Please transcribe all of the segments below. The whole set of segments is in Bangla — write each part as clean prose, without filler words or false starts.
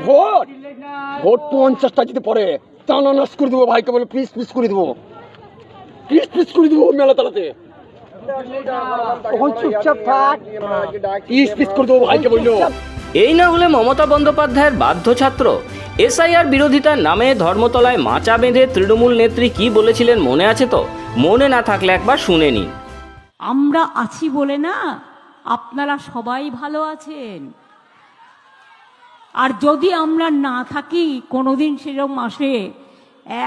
ভোট ভোট 50টা যদি পরে চানানাস করে দেবো ভাইকে বলে পিস পিস করে দেবো, পিস পিস করে দেবো মেলা তালাতে। তখন চুপচাপ থাক, পিস পিস করে দেবো ভাইকে বললো। এই না হলে মমতা বন্দ্যোপাধ্যায়ের বাধ্য ছাত্র। এসআইআর বিরোধিতার নামে ধর্মতলায় মাচা বেঁধে তৃণমূল নেত্রী কি বলেছিলেন মনে আছে তো? মনে না থাকলে একবার শুনে নিন। আমরা আছি বলে না আপনারা সবাই ভালো আছেন, আর যদি আমরা না থাকি কোনোদিন সেরকম আসে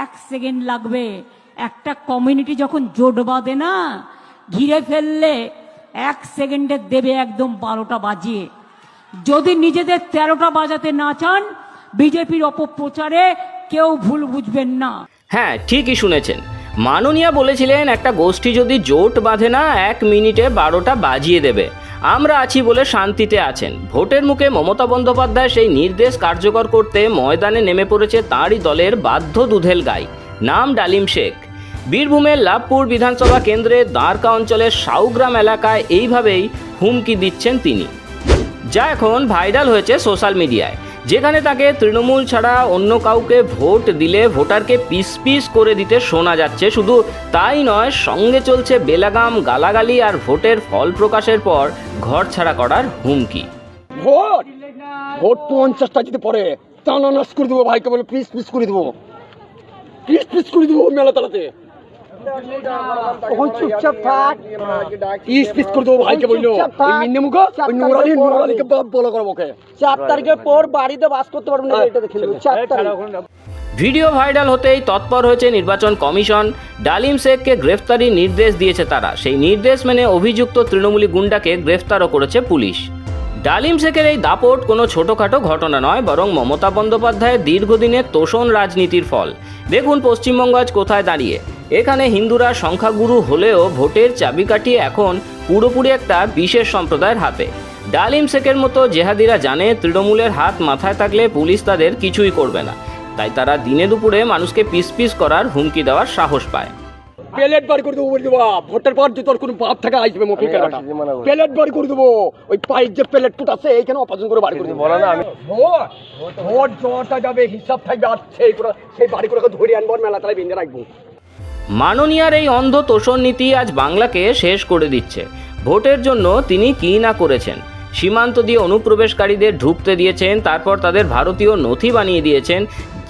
1 সেকেন্ড লাগবে। একটা কমিউনিটি যখন জোট বাঁধে না, ঘিরে ফেললে 1 সেকেন্ডে দেবে একদম 12টা বাজিয়ে। যদি নিজেদের 13টা বাজাতে না চান, বিজেপির অপপ্রচারে কেউ ভুল বুঝবেন না। হ্যাঁ, ঠিকই শুনেছেন। মাননীয়া বলেছিলেন একটা গোষ্ঠী যদি জোট বাঁধে না 1 মিনিটে 12টা বাজিয়ে দেবে। আমরা আছি বলে শান্তিতে আছেন। ভোটের মুখে মমতা বন্দ্যোপাধ্যায় সেই নির্দেশ কার্যকর করতে ময়দানে নেমে পড়েছে তাঁরই দলের বাধ্য দুধেল গাই, নাম ডালিম শেখ। বীরভূমের লাভপুর বিধানসভা কেন্দ্রের দ্বারকা অঞ্চলের সাউগ্রাম এলাকায় এইভাবেই হুমকি দিচ্ছেন তিনি, যা এখন ভাইরাল হয়েছে সোশ্যাল মিডিয়ায়। যেখানে তাকে তৃণমূল ছাড়া অন্য কাউকে ভোট দিলে ভোটারকে পিস পিস করে দিতে শোনা যাচ্ছে। শুধু তাই নয়, সঙ্গে চলছে বেলাগাম, গালাগালি আর ভোটের ফল প্রকাশের পর ঘরছাড়া করার হুমকি। ভোট ভোট 50টা যদি পরে চানানাস করে দেবো ভাইকে বলে পিস পিস করে দেবো, পিস পিস করে দেবো মেলা তালাতে। তখন চুপচাপ থাক, পিস পিস করে দেবো ভাইকে বললো। নুরালিকে বলা করবো ওকে 4 তারিখের পর বাড়িতে বাস করতে পারবো না, এটা দেখে নেবো 4 তারিখ। ভিডিও ভাইরাল হতেই তৎপর হয়েছে নির্বাচন কমিশন। ডালিম শেখকে গ্রেফতারির নির্দেশ দিয়েছে তারা। সেই নির্দেশ মেনে অভিযুক্ত তৃণমূলী গুন্ডাকে গ্রেফতারও করেছে পুলিশ। ডালিম শেখের এই দাপট কোনো ছোটোখাটো ঘটনা নয়, বরং মমতা বন্দ্যোপাধ্যায়ের দীর্ঘদিনের তোষণ রাজনীতির ফল। দেখুন পশ্চিমবঙ্গ আজ কোথায় দাঁড়িয়ে। এখানে হিন্দুরা সংখ্যাগুরু হলেও ভোটের চাবিকাঠি এখন পুরোপুরি একটা বিশেষ সম্প্রদায়ের হাতে। ডালিম শেখের মতো জেহাদিরা জানে তৃণমূলের হাত মাথায় থাকলে পুলিশ তাদের কিছুই করবে না, তাই তারা দিনে দুপুরে মানুষকে পিস পিস করার হুমকি দেওয়ার সাহস পায়। প্লেট বাড়ি করে দেবো বলে দেবো, ভোটের পর যদি তোর কোনো বাপ থাকে আসবে মফিক প্লেট বাড়ি করে দেবো। ওই পাইপ যে প্লেট ফুট আছে এইখানে অপারেশন করে বাড়ি করে দেবো। বলো না আমি ভোট ভোট জটা যাবে, হিসাব থাকবে, আর সেই বাড়ি করে ধরে আনবো, মেলা তারা বেঁধে রাখবো। মাননীয়ার এই অন্ধ তোষণ নীতি আজ বাংলাকে শেষ করে দিচ্ছে। ভোটের জন্য তিনি কি না করেছেন। সীমান্ত দিয়ে অনুপ্রবেশকারীদের ঢুকতে দিয়েছেন, তারপর তাদের ভারতীয় নথি বানিয়ে দিয়েছেন,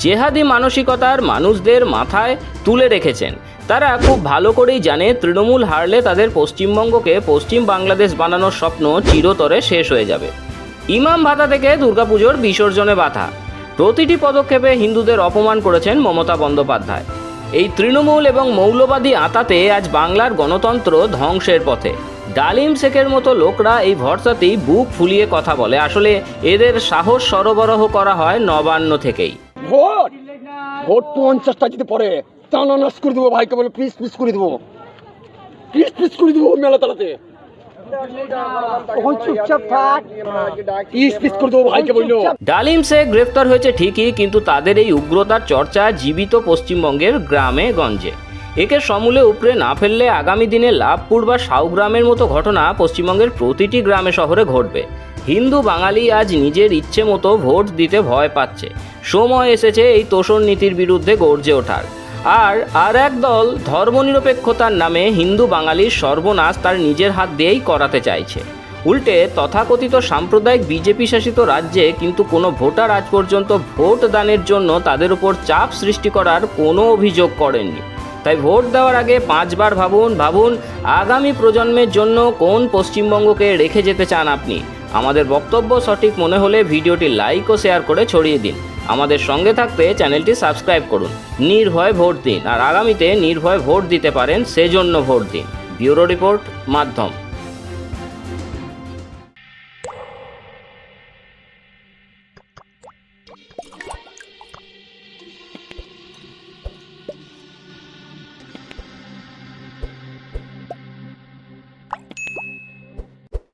জেহাদি মানসিকতার মানুষদের মাথায় তুলে রেখেছেন। তারা খুব ভালো করেই জানে তৃণমূল হারলে তাদের পশ্চিমবঙ্গকে পশ্চিম বাংলাদেশ বানানোর স্বপ্ন চিরতরে শেষ হয়ে যাবে। ইমাম ভাতা থেকে দুর্গাপুজোর বিসর্জনে বাধা, প্রতিটি পদক্ষেপে হিন্দুদের অপমান করেছেন মমতা বন্দ্যোপাধ্যায়। এই তৃণমূল এবং মৌলবাদী আঁতাতে আজ বাংলার গণতন্ত্র ধ্বংসের পথে। ডালিম শেখের মতো লোকরা এই ভরসাতেই বুক ফুলিয়ে কথা বলে। আসলে এদের সাহস সরবরাহ করা হয় নবান্ন থেকেই। ভোট ভোট 50টা যদি পরে চানানাস করে দেবো ভাইকে বলে পিস পিস করে দেবো, পিস পিস করে দেবো মেলা তালাতে। তখন চুপচাপ থাক, পিস পিস করে দেবো ভাইকে বললো। ডালিম শেখ গ্রেফতার হয়েছে ঠিকই, কিন্তু তাদের এই উগ্রতার চর্চা জীবিত পশ্চিমবঙ্গের গ্রামে গঞ্জে। একে সমূলে উপড়ে না ফেললে আগামী দিনে লাভপুর বা সাউগ্রামের মতো ঘটনা পশ্চিমবঙ্গের প্রতিটি গ্রামে শহরে ঘটবে। হিন্দু বাঙালি আজ নিজের ইচ্ছে মতো ভোট দিতে ভয় পাচ্ছে। সময় এসেছে এই তোষণ নীতির বিরুদ্ধে গর্জে ওঠার। আর এক দল ধর্মনিরপেক্ষতার নামে হিন্দু বাঙালির সর্বনাশ তার নিজের হাত দিয়েই করাতে চাইছে। উল্টে তথাকথিত সাম্প্রদায়িক বিজেপি শাসিত রাজ্যে কিন্তু কোনো ভোটার আজ পর্যন্ত ভোট দানের জন্য তাদের উপর চাপ সৃষ্টি করার কোনো অভিযোগ করেননি। তাই ভোট দেওয়ার আগে 5 বার ভাবুন আগামী প্রজন্মের জন্য কোন পশ্চিমবঙ্গকে রেখে যেতে চান আপনি। আমাদের বক্তব্য সঠিক মনে হলে ভিডিওটি লাইক ও শেয়ার করে ছড়িয়ে দিন। আমাদের সঙ্গে থাকতে চ্যানেলটি সাবস্ক্রাইব করুন। নির্ভয় ভোট দিন, আর আগামীতে নির্ভয় ভোট দিতে পারেন, সেজন্য ভোট দিন। ব্যুরো রিপোর্ট, মাধ্যম।